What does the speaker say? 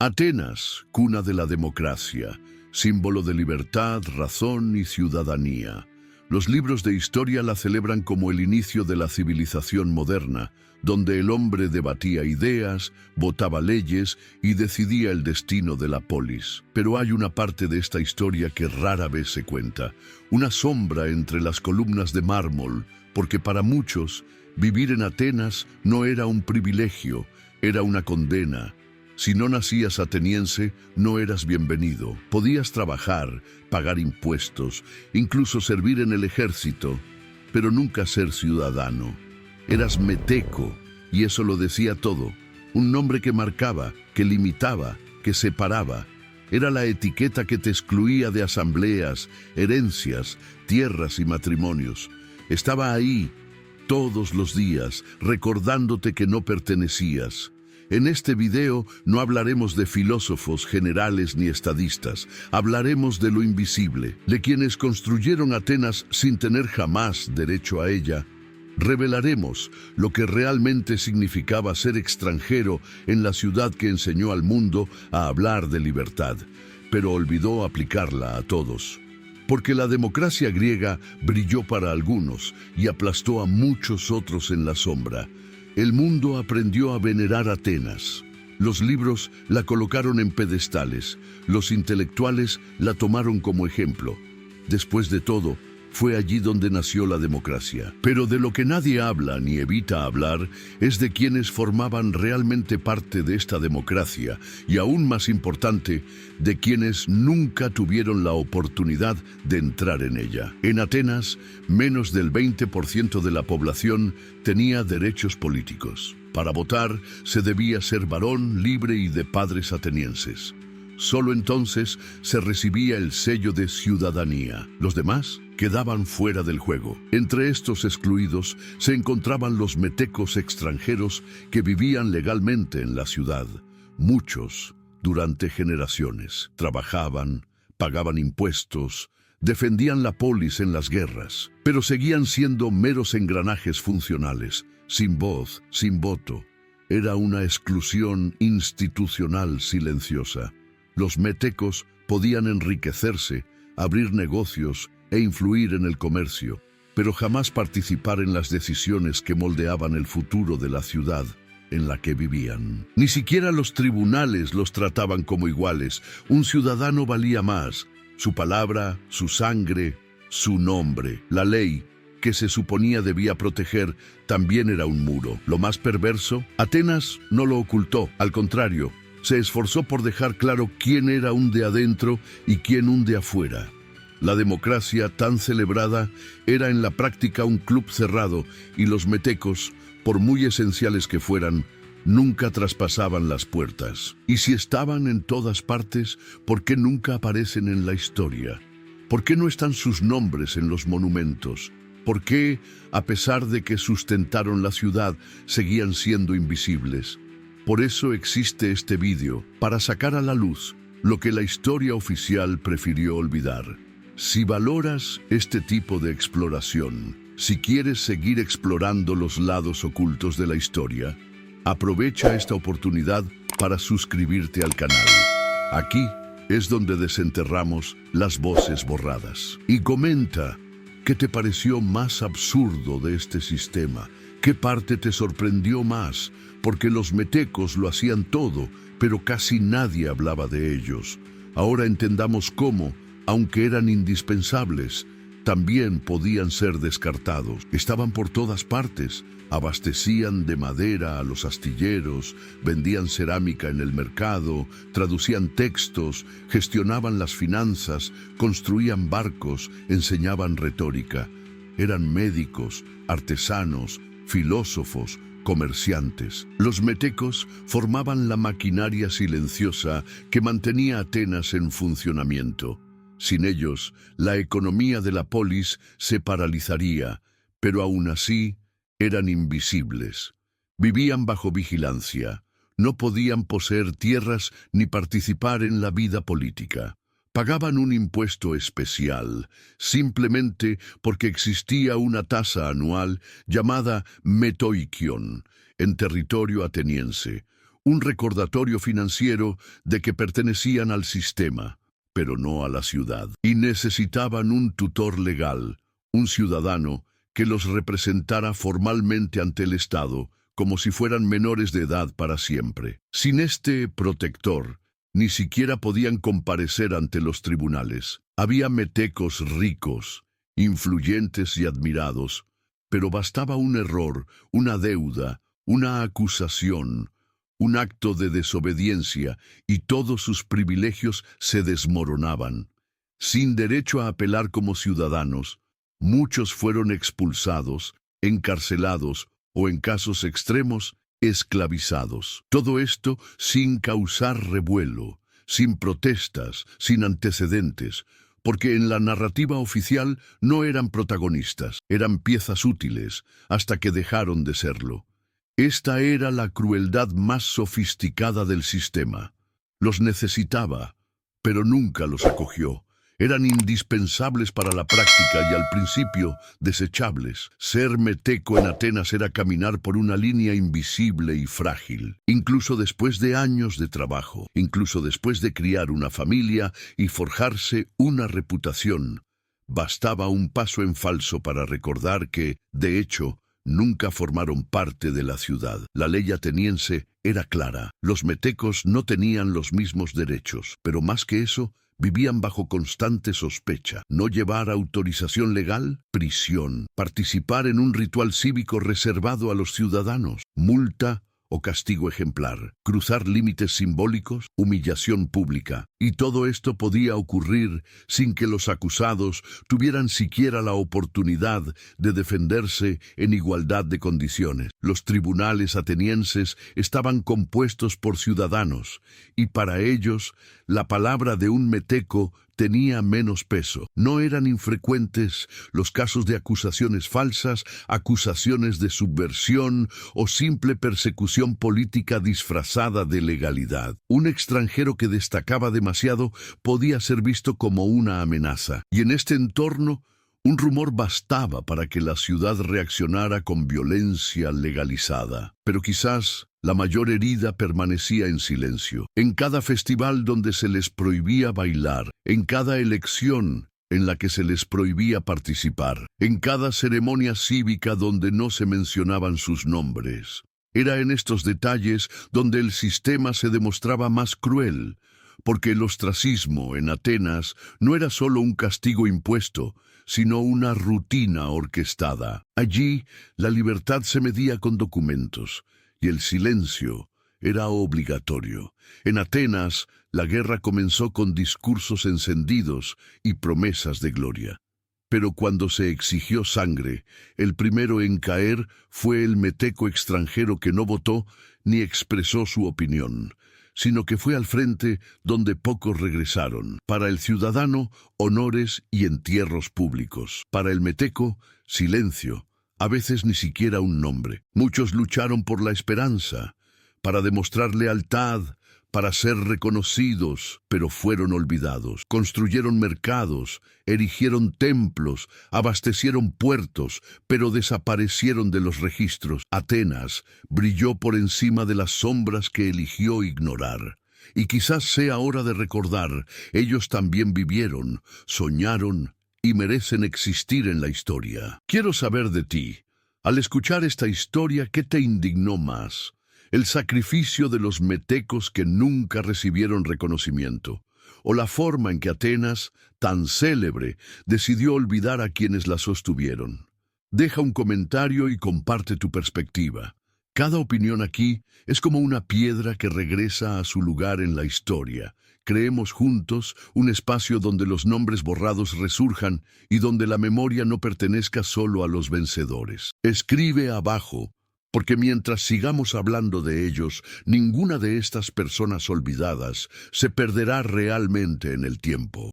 Atenas, cuna de la democracia, símbolo de libertad, razón y ciudadanía. Los libros de historia la celebran como el inicio de la civilización moderna, donde el hombre debatía ideas, votaba leyes y decidía el destino de la polis. Pero hay una parte de esta historia que rara vez se cuenta, una sombra entre las columnas de mármol, porque para muchos, vivir en Atenas no era un privilegio, era una condena. Si no nacías ateniense, no eras bienvenido. Podías trabajar, pagar impuestos, incluso servir en el ejército, pero nunca ser ciudadano. Eras meteco, y eso lo decía todo. Un nombre que marcaba, que limitaba, que separaba. Era la etiqueta que te excluía de asambleas, herencias, tierras y matrimonios. Estaba ahí, todos los días, recordándote que no pertenecías. En este video no hablaremos de filósofos, generales ni estadistas. Hablaremos de lo invisible, de quienes construyeron Atenas sin tener jamás derecho a ella. Revelaremos lo que realmente significaba ser extranjero en la ciudad que enseñó al mundo a hablar de libertad, pero olvidó aplicarla a todos. Porque la democracia griega brilló para algunos y aplastó a muchos otros en la sombra. El mundo aprendió a venerar a Atenas. Los libros la colocaron en pedestales, los intelectuales la tomaron como ejemplo. Después de todo, fue allí donde nació la democracia. Pero de lo que nadie habla ni evita hablar es de quienes formaban realmente parte de esta democracia y, aún más importante, de quienes nunca tuvieron la oportunidad de entrar en ella. En Atenas, menos del 20% de la población tenía derechos políticos. Para votar, se debía ser varón, libre y de padres atenienses. Solo entonces se recibía el sello de ciudadanía. Los demás quedaban fuera del juego. Entre estos excluidos se encontraban los metecos extranjeros que vivían legalmente en la ciudad. Muchos, durante generaciones, trabajaban, pagaban impuestos, defendían la polis en las guerras, pero seguían siendo meros engranajes funcionales, sin voz, sin voto. Era una exclusión institucional silenciosa. Los metecos podían enriquecerse, abrir negocios e influir en el comercio, pero jamás participar en las decisiones que moldeaban el futuro de la ciudad en la que vivían. Ni siquiera los tribunales los trataban como iguales. Un ciudadano valía más: su palabra, su sangre, su nombre. La ley, que se suponía debía proteger, también era un muro. Lo más perverso, Atenas no lo ocultó, al contrario, se esforzó por dejar claro quién era un de adentro y quién un de afuera. La democracia tan celebrada era en la práctica un club cerrado y los metecos, por muy esenciales que fueran, nunca traspasaban las puertas. Y si estaban en todas partes, ¿por qué nunca aparecen en la historia? ¿Por qué no están sus nombres en los monumentos? ¿Por qué, a pesar de que sustentaron la ciudad, seguían siendo invisibles? Por eso existe este vídeo, para sacar a la luz lo que la historia oficial prefirió olvidar. Si valoras este tipo de exploración, si quieres seguir explorando los lados ocultos de la historia, aprovecha esta oportunidad para suscribirte al canal. Aquí es donde desenterramos las voces borradas. Y comenta, ¿qué te pareció más absurdo de este sistema? ¿Qué parte te sorprendió más? Porque los metecos lo hacían todo, pero casi nadie hablaba de ellos. Ahora entendamos cómo, aunque eran indispensables, también podían ser descartados. Estaban por todas partes, abastecían de madera a los astilleros, vendían cerámica en el mercado, traducían textos, gestionaban las finanzas, construían barcos, enseñaban retórica. Eran médicos, artesanos, filósofos, comerciantes. Los metecos formaban la maquinaria silenciosa que mantenía Atenas en funcionamiento. Sin ellos, la economía de la polis se paralizaría, pero aún así eran invisibles. Vivían bajo vigilancia, no podían poseer tierras ni participar en la vida política. Pagaban un impuesto especial, simplemente porque existía una tasa anual llamada metoikion en territorio ateniense, un recordatorio financiero de que pertenecían al sistema, pero no a la ciudad, y necesitaban un tutor legal, un ciudadano que los representara formalmente ante el Estado, como si fueran menores de edad para siempre. Sin este protector, ni siquiera podían comparecer ante los tribunales. Había metecos ricos, influyentes y admirados, pero bastaba un error, una deuda, una acusación, un acto de desobediencia, y todos sus privilegios se desmoronaban. Sin derecho a apelar como ciudadanos, muchos fueron expulsados, encarcelados o, en casos extremos, esclavizados. Todo esto sin causar revuelo, sin protestas, sin antecedentes, porque en la narrativa oficial no eran protagonistas, eran piezas útiles, hasta que dejaron de serlo. Esta era la crueldad más sofisticada del sistema. Los necesitaba, pero nunca los acogió. Eran indispensables para la práctica y al principio desechables. Ser meteco en Atenas era caminar por una línea invisible y frágil. Incluso después de años de trabajo, incluso después de criar una familia y forjarse una reputación, bastaba un paso en falso para recordar que, de hecho, nunca formaron parte de la ciudad. La ley ateniense era clara. Los metecos no tenían los mismos derechos, pero más que eso, vivían bajo constante sospecha. No llevar autorización legal, prisión. Participar en un ritual cívico reservado a los ciudadanos, multa o castigo ejemplar. Cruzar límites simbólicos, humillación pública. Y todo esto podía ocurrir sin que los acusados tuvieran siquiera la oportunidad de defenderse en igualdad de condiciones. Los tribunales atenienses estaban compuestos por ciudadanos, y para ellos la palabra de un meteco tenía menos peso. No eran infrecuentes los casos de acusaciones falsas, acusaciones de subversión o simple persecución política disfrazada de legalidad. Un extranjero que destacaba demasiado podía ser visto como una amenaza, y en este entorno un rumor bastaba para que la ciudad reaccionara con violencia legalizada. Pero quizás la mayor herida permanecía en silencio. En cada festival donde se les prohibía bailar, en cada elección en la que se les prohibía participar, en cada ceremonia cívica donde no se mencionaban sus nombres. Era en estos detalles donde el sistema se demostraba más cruel, porque el ostracismo en Atenas no era solo un castigo impuesto, sino una rutina orquestada. Allí, la libertad se medía con documentos, y el silencio era obligatorio. En Atenas, la guerra comenzó con discursos encendidos y promesas de gloria. Pero cuando se exigió sangre, el primero en caer fue el meteco extranjero que no votó ni expresó su opinión, sino que fue al frente donde pocos regresaron. Para el ciudadano, honores y entierros públicos. Para el meteco, silencio, a veces ni siquiera un nombre. Muchos lucharon por la esperanza, para demostrar lealtad, para ser reconocidos, pero fueron olvidados. Construyeron mercados, erigieron templos, abastecieron puertos, pero desaparecieron de los registros. Atenas brilló por encima de las sombras que eligió ignorar. Y quizás sea hora de recordar, ellos también vivieron, soñaron y merecen existir en la historia. Quiero saber de ti. Al escuchar esta historia, ¿qué te indignó más? ¿El sacrificio de los metecos que nunca recibieron reconocimiento? ¿O la forma en que Atenas, tan célebre, decidió olvidar a quienes la sostuvieron? Deja un comentario y comparte tu perspectiva. Cada opinión aquí es como una piedra que regresa a su lugar en la historia. Creemos juntos un espacio donde los nombres borrados resurjan y donde la memoria no pertenezca solo a los vencedores. Escribe abajo, porque mientras sigamos hablando de ellos, ninguna de estas personas olvidadas se perderá realmente en el tiempo.